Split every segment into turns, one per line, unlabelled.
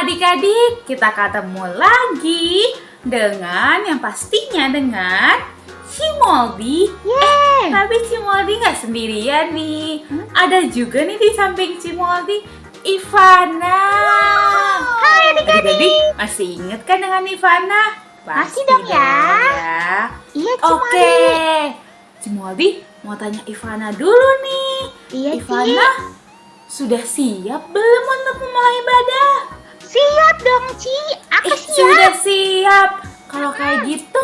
adik-adik, kita ketemu lagi dengan yang pastinya dengan si Moldy. Tapi si Moldy nggak sendirian nih. Ada juga nih di samping si Moldy, Ivana.
Hai adik-adik.
Masih inget kan dengan Ivana?
Masih dong ya. Iya,
Oke, si Moldy mau tanya Ivana dulu nih.
Iya,
Ivana, sudah siap belum untuk memulai ibadah?
Siap dong, Ci. Aku siap.
Sudah siap. Kalau kayak gitu,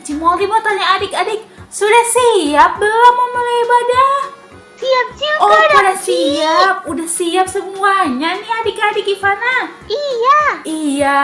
Ci Moldy mau tanya adik-adik, sudah siap belum memulai ibadah?
Siap juga
Oh,
dong,
pada
Ci.
siap. Udah siap semuanya nih adik-adik Ivana.
Iya.
Iya.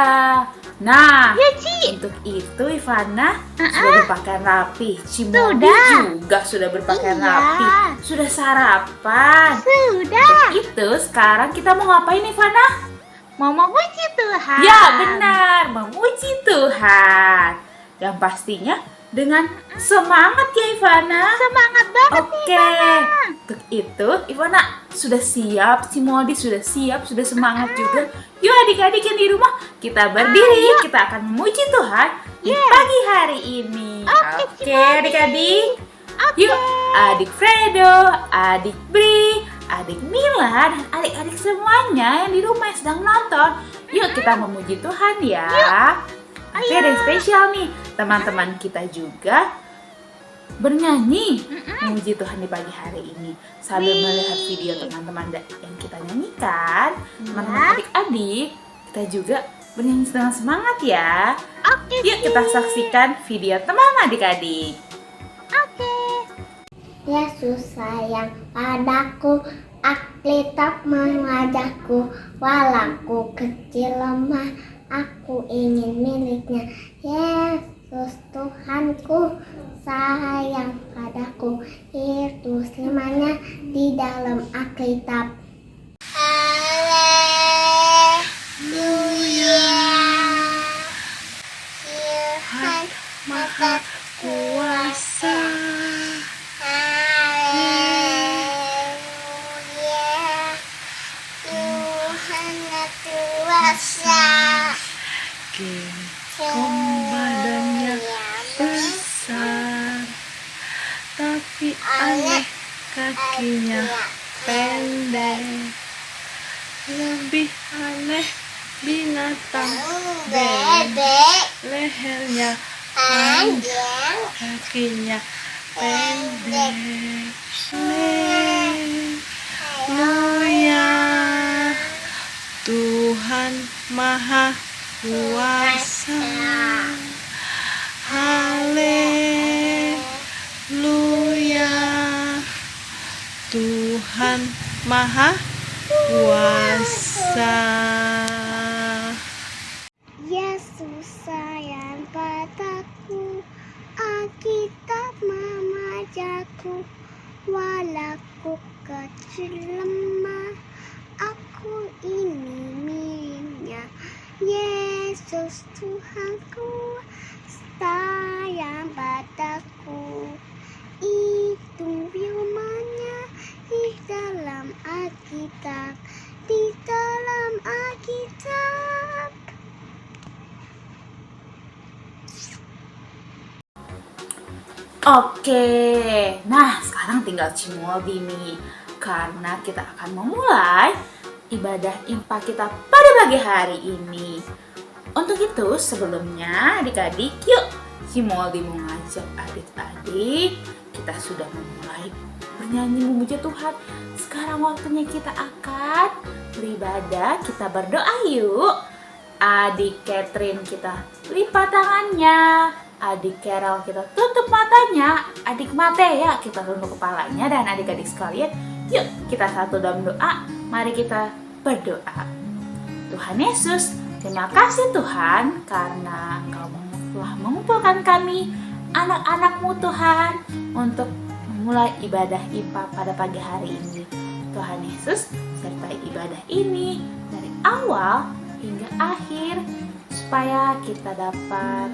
Nah,
Iya, Ci.
untuk itu Ivana sudah berpakaian rapi. Ci Moldy
Sudah.
juga sudah berpakaian
Iya.
rapi. Sudah sarapan.
Sudah.
Itu sekarang kita mau ngapain Ivana?
Mau memuji Tuhan.
Ya benar, memuji Tuhan. Yang pastinya dengan semangat ya Ivana.
Semangat banget nih,
Oke,
Ivana.
untuk itu Ivana sudah siap, si Moldy sudah siap, sudah semangat juga. Yuk adik-adik yang di rumah, kita berdiri, kita akan memuji Tuhan di pagi hari ini.
Oke,
Oke adik-adik. Yuk adik Fredo, adik Bri, adik Mila, dan adik-adik semuanya yang di rumah yang sedang nonton. Yuk kita memuji Tuhan ya. Oke, ada yang spesial nih. Teman-teman kita juga bernyanyi memuji Tuhan di pagi hari ini. Sambil melihat video teman-teman yang kita nyanyikan, teman-teman adik-adik, kita juga bernyanyi dengan semangat ya.
Oke,
Yuk kita saksikan video teman adik-adik.
Yesus sayang padaku, Alkitab mengajarku, walaku kecil lemah, aku ingin miliknya. Yesus Tuhanku sayang padaku, itu semuanya di dalam Alkitab. Haleluya, Tuhan Maha Kuasa.
Badannya besar, tapi aneh kakinya pendek. Lebih aneh binatang bebek, lehernya panjang, kakinya pendek. Haleluya, Tuhan Maha Kuasa. Haleluya, Tuhan Maha Kuasa.
Yesus sayang padaku, Alkitab mengajarku, walaku kecil lemah, aku ini miliknya. Yesus Tuhanku sayang padaku, itu firman-Nya di dalam Alkitab, di dalam Alkitab.
Oke, nah sekarang tinggal Ci Moldy nih, karena kita akan memulai ibadah impa kita pada pagi hari ini. Untuk itu sebelumnya adik-adik, yuk Ci Moldy mau ngajak adik-adik, kita sudah memulai bernyanyi memuji Tuhan. Sekarang waktunya kita akan beribadah, kita berdoa yuk. Adik Catherine kita lipat tangannya, adik Carol kita tutup matanya, adik Matea kita tunduk kepalanya, dan adik-adik sekalian, yuk kita satu dalam doa. Mari kita berdoa. Tuhan Yesus, terima kasih Tuhan karena Engkau telah mengumpulkan kami, anak-anak-Mu Tuhan, untuk memulai ibadah impa pada pagi hari ini. Tuhan Yesus, sertai ibadah ini dari awal hingga akhir, supaya kita dapat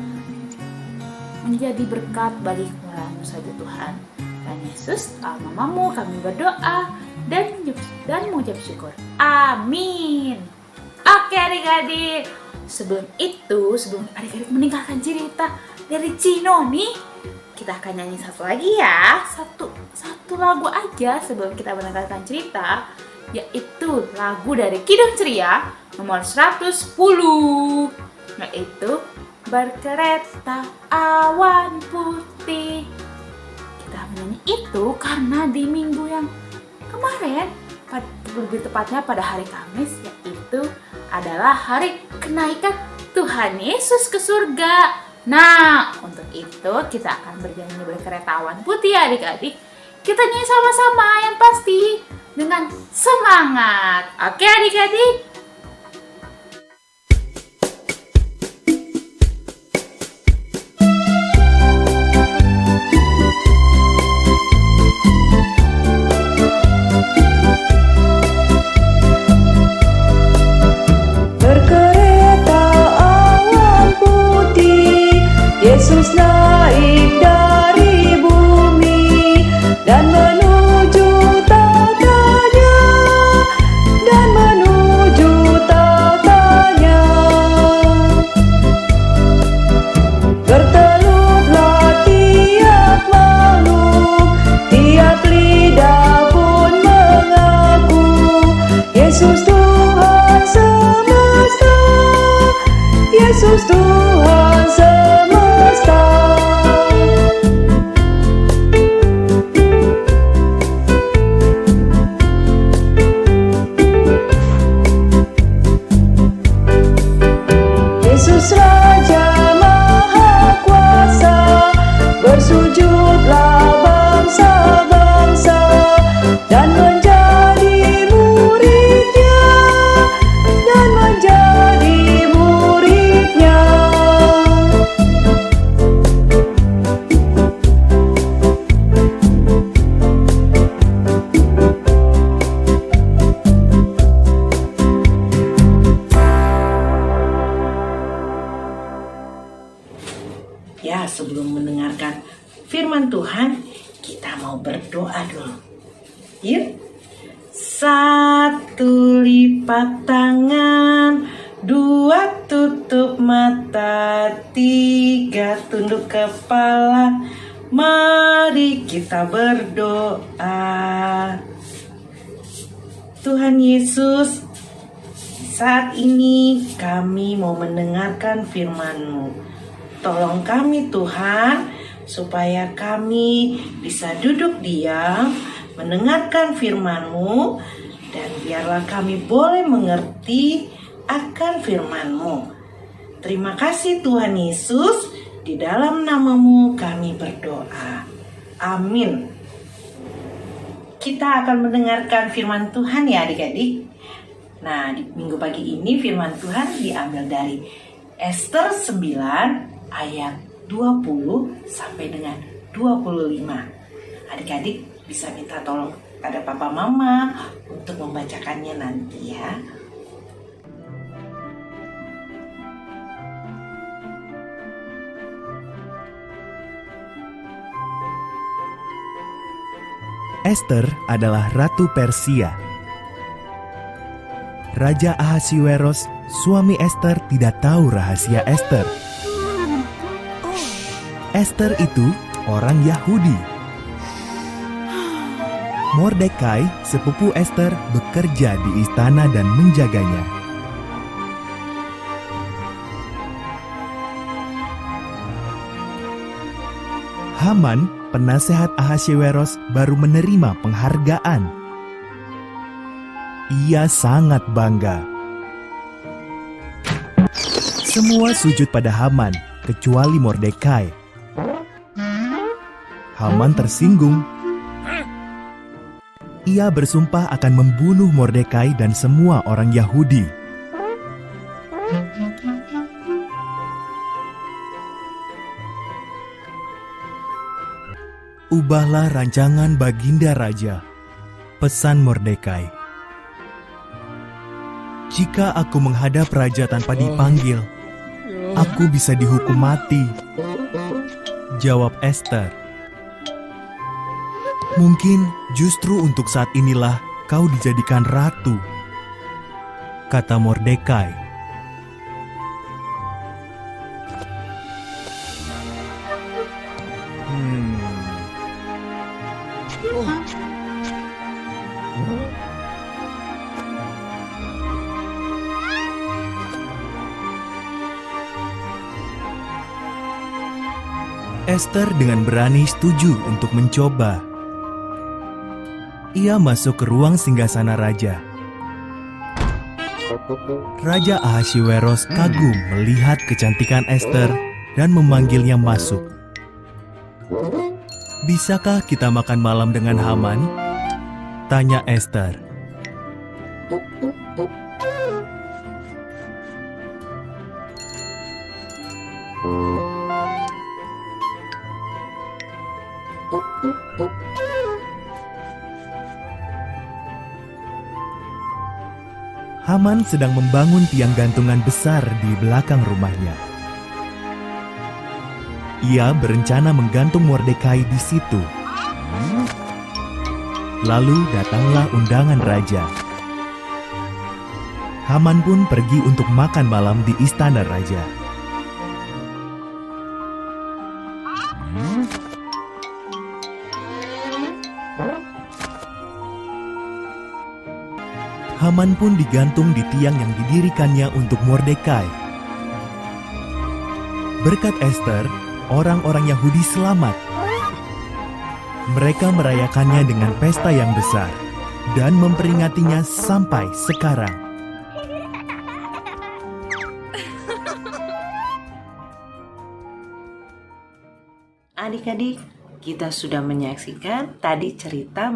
menjadi berkat bagi kemuliaan-Mu saja Tuhan. Tuhan Yesus, dalam nama-Mu kami berdoa dan mengucap syukur. Amin. Oke adik-adik, sebelum adik-adik meninggalkan cerita dari Cino nih, kita akan nyanyi satu lagi ya. Satu lagu aja sebelum kita meninggalkan cerita, yaitu lagu dari Kidung Ceria nomor 110, yaitu Berkereta Awan Putih. Kita menyanyi itu karena di minggu yang kemarin, lebih tepatnya pada hari Kamis, yaitu adalah hari kenaikan Tuhan Yesus ke surga. Nah, untuk itu kita akan bernyanyi Berkereta Awan Putih ya adik-adik. Kita nyanyi sama-sama yang pasti dengan semangat. Oke adik-adik?
Yesus naik dari bumi dan menuju tatanya, dan menuju tatanya. Bertelurlah tiap makhluk, tiap lidah pun mengaku, Yesus Tuhan semesta, Yesus Tuhan semesta. Yesus Raja Maha Kuasa, bersujudlah bangsa-bangsa dan menjadi muridnya, dan menjadi muridnya.
Ya, sebelum mendengarkan firman Tuhan, kita mau berdoa dulu. Yuk. 1 lipat tangan, 2 tutup mata, 3 tunduk kepala. Mari kita berdoa. Tuhan Yesus, saat ini kami mau mendengarkan firman-Mu. Tolong kami Tuhan, supaya kami bisa duduk diam, mendengarkan firman-Mu, dan biarlah kami boleh mengerti akan firman-Mu. Terima kasih Tuhan Yesus, di dalam nama-Mu kami berdoa. Amin. Kita akan mendengarkan firman Tuhan ya adik-adik. Nah, di minggu pagi ini firman Tuhan diambil dari Ester 9 ayat 20 sampai dengan 25. Adik-adik bisa minta tolong pada papa mama untuk membacakannya nanti ya.
Ester adalah Ratu Persia. Raja Ahasiweros, suami Ester, tidak tahu rahasia Ester. Ester itu orang Yahudi. Mordekai, sepupu Ester, bekerja di istana dan menjaganya. Haman, penasehat Ahasiweros, baru menerima penghargaan. Ia sangat bangga. Semua sujud pada Haman, kecuali Mordekai. Haman tersinggung. Ia bersumpah akan membunuh Mordekai dan semua orang Yahudi. Ubahlah rancangan Baginda Raja, pesan Mordekai. Jika aku menghadap raja tanpa dipanggil, aku bisa dihukum mati. Jawab Ester. Mungkin justru untuk saat inilah kau dijadikan ratu. kata Mordekai. Esther dengan berani setuju untuk mencoba. Ia masuk ke ruang singgasana raja. Raja Ahasiweros kagum melihat kecantikan Esther dan memanggilnya masuk. "Bisakah kita makan malam dengan Haman?" tanya Esther. Haman sedang membangun tiang gantungan besar di belakang rumahnya. Ia berencana menggantung Mordekai di situ. Lalu datanglah undangan raja. Haman pun pergi untuk makan malam di istana raja. Haman pun digantung di tiang yang didirikannya untuk Mordekai. Berkat Esther, orang-orang Yahudi selamat. Mereka merayakannya dengan pesta yang besar dan memperingatinya sampai sekarang.
Adik-adik, kita sudah menyaksikan tadi cerita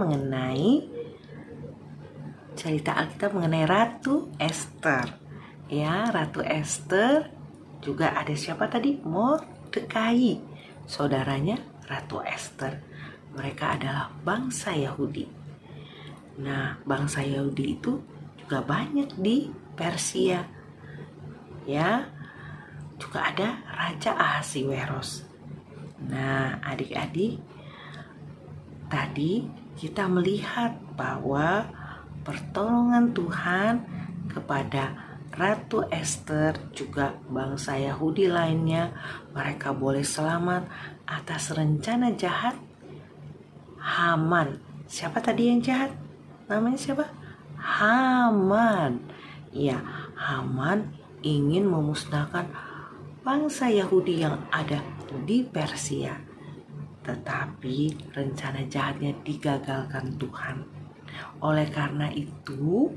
Alkitab mengenai Ratu Esther. Ya, Ratu Esther juga ada siapa tadi? Mordekai, saudaranya Ratu Esther. Mereka adalah bangsa Yahudi. Nah, bangsa Yahudi itu juga banyak di Persia. Ya, juga ada Raja Ahasiweros. Nah, adik-adik, tadi kita melihat bahwa pertolongan Tuhan kepada Ratu Esther juga bangsa Yahudi lainnya, mereka boleh selamat atas rencana jahat Haman. Siapa tadi yang jahat? Namanya siapa? Haman. Ya, Haman ingin memusnahkan bangsa Yahudi yang ada di Persia. Tetapi rencana jahatnya digagalkan Tuhan. Oleh karena itu,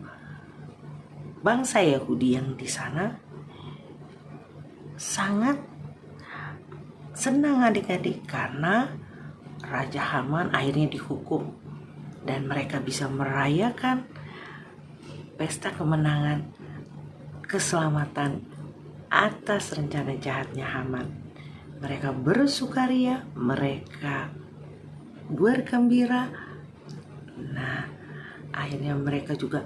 bangsa Yahudi yang di sana sangat senang adik-adik karena Raja Haman akhirnya dihukum dan mereka bisa merayakan pesta kemenangan, keselamatan atas rencana jahatnya Haman. Mereka bersukaria, mereka bergembira. Nah, akhirnya mereka juga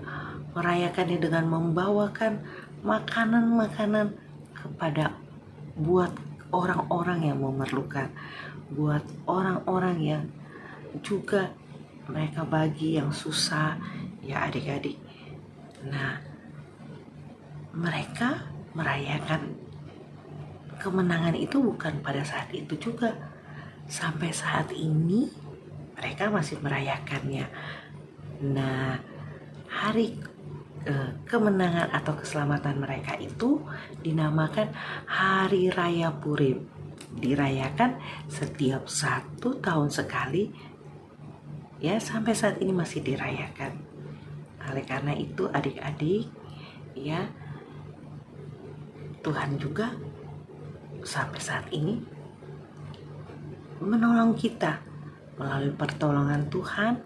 merayakannya dengan membawakan makanan-makanan kepada buat orang-orang yang memerlukan, buat orang-orang yang juga mereka bagi yang susah, ya adik-adik. Nah, mereka merayakan kemenangan itu bukan pada saat itu juga. Sampai saat ini mereka masih merayakannya. Nah, hari kemenangan atau keselamatan mereka itu dinamakan Hari Raya Purim. Dirayakan setiap 1 tahun sekali. Ya, sampai saat ini masih dirayakan. Oleh karena itu adik-adik, ya, Tuhan juga sampai saat ini menolong kita melalui pertolongan Tuhan.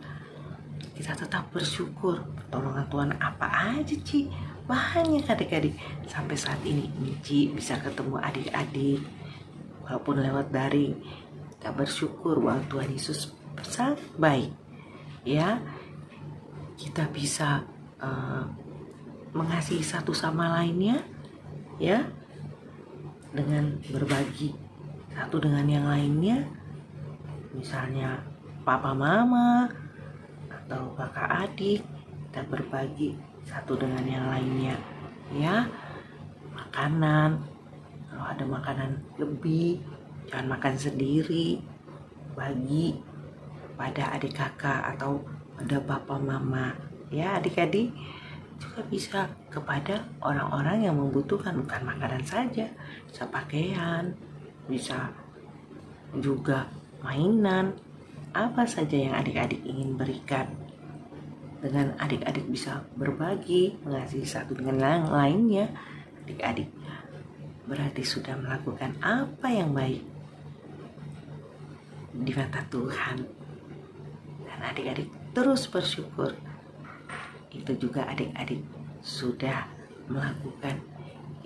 Kita tetap bersyukur. Pertolongan Tuhan apa aja, Ci? Banyak adik-adik. Sampai saat ini Ci bisa ketemu adik-adik walaupun lewat daring. Kita bersyukur bahwa Tuhan Yesus sangat baik. Ya, kita bisa mengasihi satu sama lainnya, ya, dengan berbagi satu dengan yang lainnya. Misalnya papa mama atau kakak adik, kita berbagi satu dengan yang lainnya. ya, makanan. Kalau ada makanan lebih, jangan makan sendiri, bagi pada adik kakak atau pada bapak mama, ya adik-adik. Juga bisa kepada orang-orang yang membutuhkan, bukan makanan saja, bisa pakaian, bisa juga mainan, apa saja yang adik-adik ingin berikan. Dengan adik-adik bisa berbagi, mengasihi satu dengan yang lainnya, adik-adik berarti sudah melakukan apa yang baik di mata Tuhan. Dan adik-adik terus bersyukur, itu juga adik-adik sudah melakukan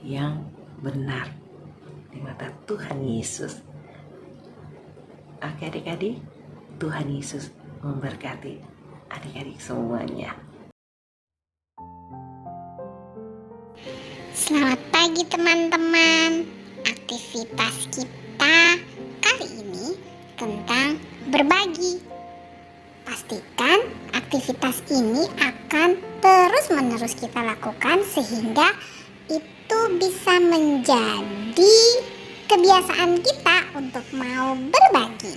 yang benar di mata Tuhan Yesus. Oke adik-adik, Tuhan Yesus memberkati adik-adik semuanya.
Selamat pagi teman-teman. Aktivitas kita kali ini tentang berbagi. Pastikan aktivitas ini akan terus-menerus kita lakukan sehingga itu bisa menjadi kebiasaan kita untuk mau berbagi.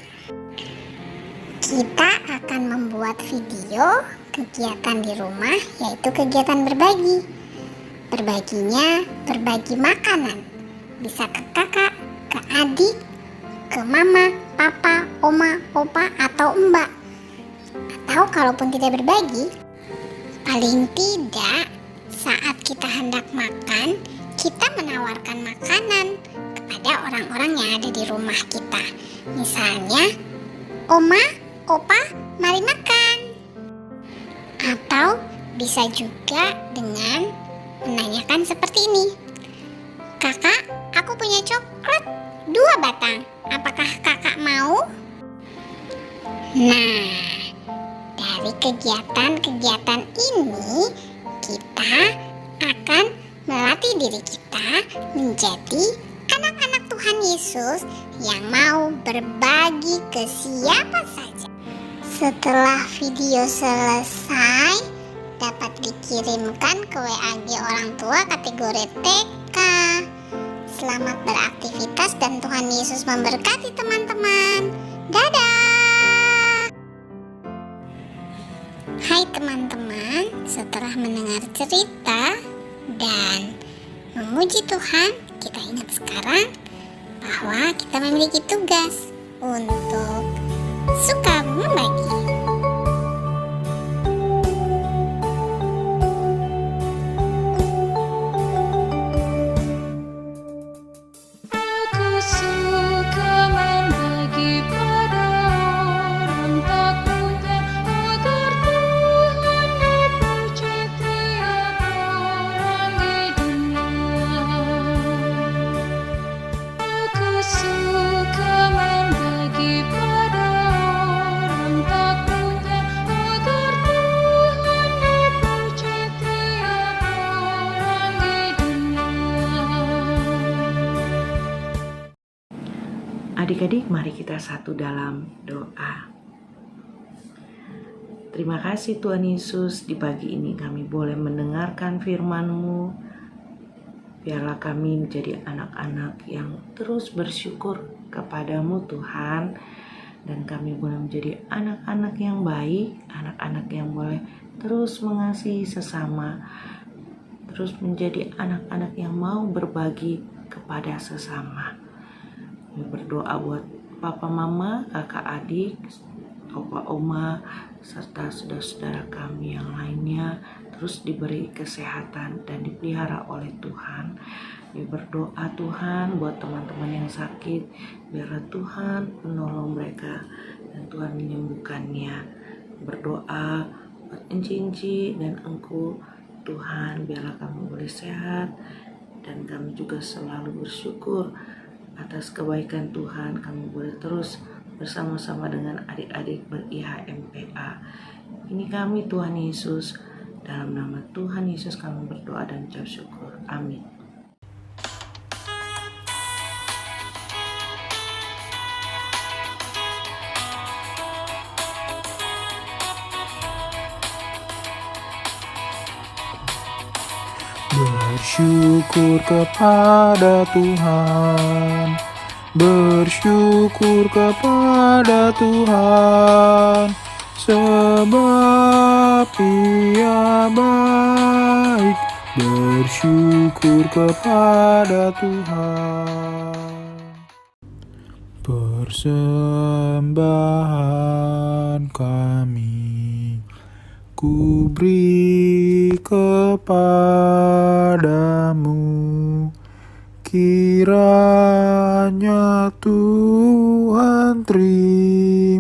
Kita akan membuat video kegiatan di rumah, yaitu kegiatan berbagi. Berbaginya berbagi makanan, bisa ke kakak, ke adik, ke mama, papa, oma, opa, atau mbak. Atau kalaupun tidak berbagi, paling tidak saat kita hendak makan, kita menawarkan makanan kepada orang-orang yang ada di rumah kita. Misalnya, oma, opa, mari makan. Atau bisa juga dengan menanyakan seperti ini. Kakak, aku punya coklat 2 batang. Apakah kakak mau? Nah, dari kegiatan-kegiatan ini kita akan melatih diri kita menjadi anak-anak Tuhan Yesus yang mau berbagi ke siapa saja. Setelah video selesai, dapat dikirimkan ke WA orang tua kategori TK. Selamat beraktivitas dan Tuhan Yesus memberkati teman-teman. Dadah! Hai teman-teman, setelah mendengar cerita dan memuji Tuhan, kita ingat sekarang bahwa kita memiliki tugas untuk suka membagi.
Adik-adik, mari kita satu dalam doa. Terima kasih Tuhan Yesus, di pagi ini kami boleh mendengarkan firman-Mu. Biarlah kami menjadi anak-anak yang terus bersyukur kepadamu Tuhan. Dan kami boleh menjadi anak-anak yang baik, anak-anak yang boleh terus mengasihi sesama. Terus menjadi anak-anak yang mau berbagi kepada sesama. Kami berdoa buat papa mama, kakak adik, opa oma, serta saudara-saudara kami yang lainnya terus diberi kesehatan dan dipelihara oleh Tuhan. Kami berdoa Tuhan buat teman-teman yang sakit, biarlah Tuhan menolong mereka dan Tuhan menyembuhkannya. Berdoa buat Enci dan Engku, Tuhan biarlah kami boleh sehat, dan kami juga selalu bersyukur atas kebaikan Tuhan. Kami boleh terus bersama-sama dengan adik-adik ber-IHMPA. Ini kami Tuhan Yesus, dalam nama Tuhan Yesus kami berdoa dan ucap syukur. Amin.
Bersyukur kepada Tuhan, bersyukur kepada Tuhan, sebab Ia baik. Bersyukur kepada Tuhan. Persembahan kami ku beri kepadamu, kiranya Tuhan terimalah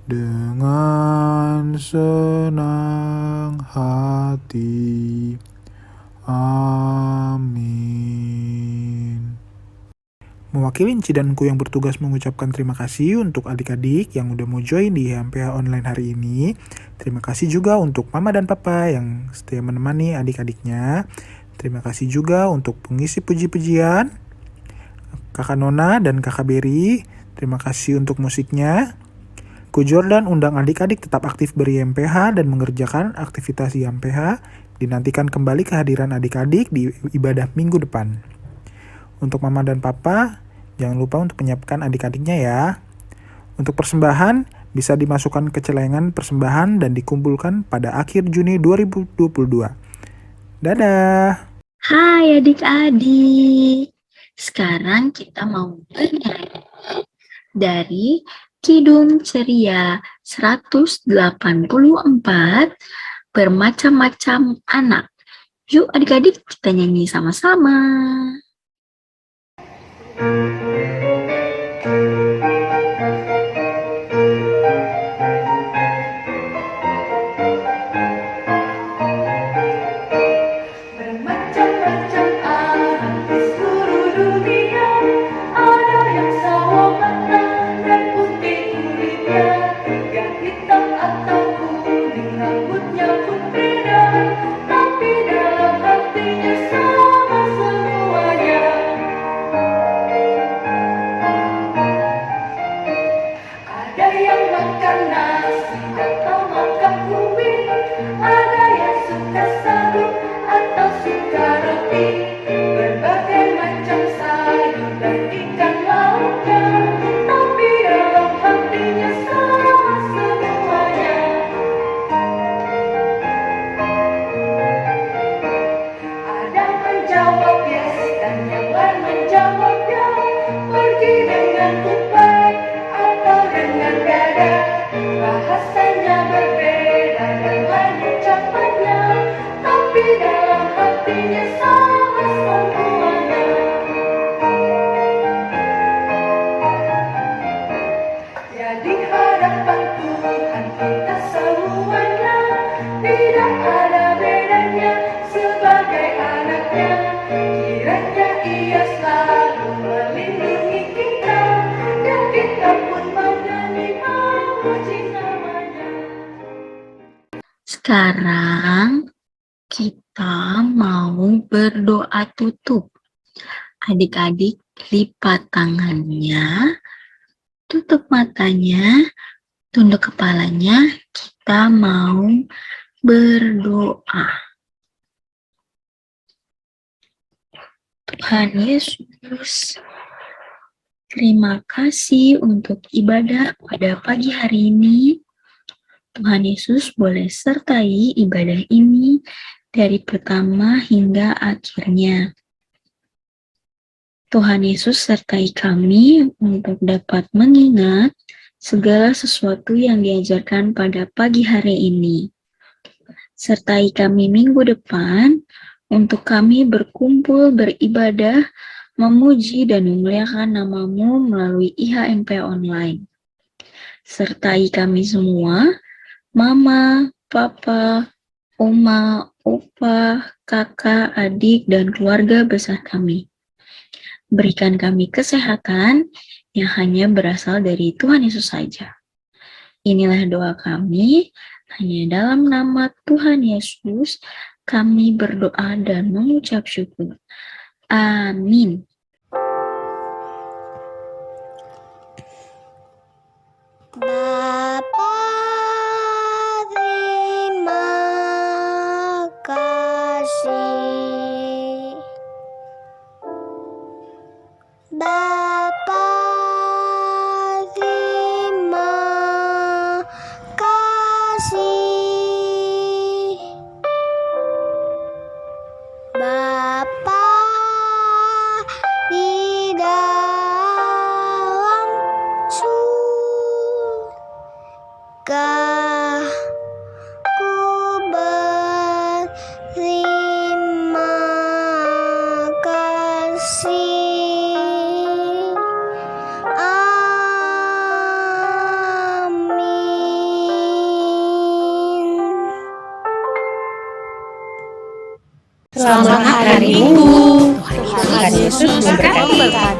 dengan senang hati. Amin. Mewakili Inci dan Ku yang bertugas mengucapkan terima kasih untuk adik-adik yang udah mau join di HMPH online hari ini. Terima kasih juga untuk Mama dan Papa yang setia menemani adik-adiknya. Terima kasih juga untuk pengisi puji-pujian, Kakak Nona dan Kakak Berry. Terima kasih untuk musiknya. Ku Jordan undang adik-adik tetap aktif ber-IMPH dan mengerjakan aktivitas IMPH. Dinantikan kembali kehadiran adik-adik di ibadah minggu depan. Untuk Mama dan Papa, jangan lupa untuk menyiapkan adik-adiknya ya. Untuk persembahan, bisa dimasukkan ke celengan persembahan dan dikumpulkan pada akhir Juni 2022. Dadah!
Hai adik-adik, sekarang kita mau bernyanyi dari Kidung Ceria 184, Bermacam-macam anak. Yuk adik-adik kita nyanyi sama-sama.
Bermacam-macam anak di seluruh dunia, ada yang sawo matang dan putih kulitnya, yang hitam atau kuning rambutnya pun beda, tapi dalam hatinya sama semuanya. Ada yang makan nasi atau makan ubi, ada yang suka sagu atau suka roti, berbagai macam sayur dan ikan lautnya, tapi dalam hatinya sama semuanya. Ada menjawab yes dan yang lain menjawab ya, pergi dengan tupai atau dengan dada, bahasanya berbeda dan lain ucapannya, tapi dalam hatinya sama semuanya. Jadi hadapan Tuhan kita semuanya, tidak ada bedanya sebagai anaknya, kiranya Ia selalu melindungi kita, dan kita pun menyanyi memuji namanya.
Sekarang kita mau berdoa tutup. Adik-adik lipat tangannya, tutup matanya, tunduk kepalanya, kita mau berdoa. Tuhan Yesus, terima kasih untuk ibadah pada pagi hari ini. Tuhan Yesus boleh sertai ibadah ini dari pertama hingga akhirnya. Tuhan Yesus sertai kami untuk dapat mengingat segala sesuatu yang diajarkan pada pagi hari ini. Sertai kami minggu depan untuk kami berkumpul beribadah, memuji dan memuliakan nama-Mu melalui IHMP online. Sertai kami semua, Mama, Papa, Oma, Opa, kakak, adik, dan keluarga besar kami. Berikan kami kesehatan yang hanya berasal dari Tuhan Yesus saja. Inilah doa kami, hanya dalam nama Tuhan Yesus kami berdoa dan mengucap syukur. Amin.
Bapa, terima kasih.
Selamat hari Minggu. Tuhan Yesus memberkati.